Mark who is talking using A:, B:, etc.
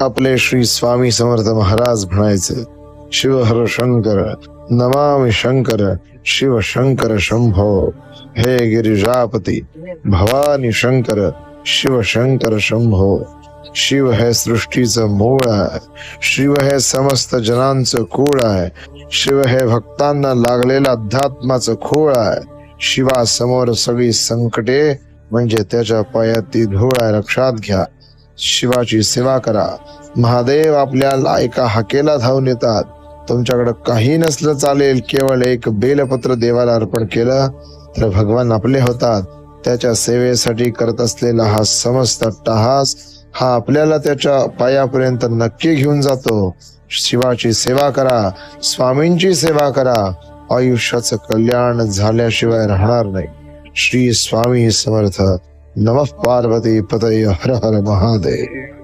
A: आपले श्री स्वामी समर्थ महाराज म्हणायचे, शिव हर शंकर नमामि शंकर, शिव शंकर शंभो, हे गिरिजापती भवानी शंकर, शिव शंकर शंभो. शिव हे सृष्टीचं मूळ आहे, शिव हे समस्त जनांचं कुळ आहे, शिव हे भक्तांना लागलेला अध्यात्माचं खोळ आहे. शिवासमोर सगळी संकटे म्हणजे त्याच्या पायाती धूळ आहे, लक्षात घ्या. शिवाची सेवा करा. महादेव आपल्याला एका हाकेला धावून येतात. तुमच्याकडे काही नसलं चालेल, केवळ एक बेलपत्र देवाला अर्पण केलं तर भगवान आपले होतात. त्याच्या सेवेसाठी करत असलेला हा समस्त अट्टहास हा आपल्याला त्याच्या पायापर्यंत नक्की घेऊन जातो. शिवाची सेवा करा, स्वामींची सेवा करा, आयुष्याचं कल्याण झाल्याशिवाय राहणार नाही. श्री स्वामी समर्थ. नमः पार्वती पतये हर हर महादेव.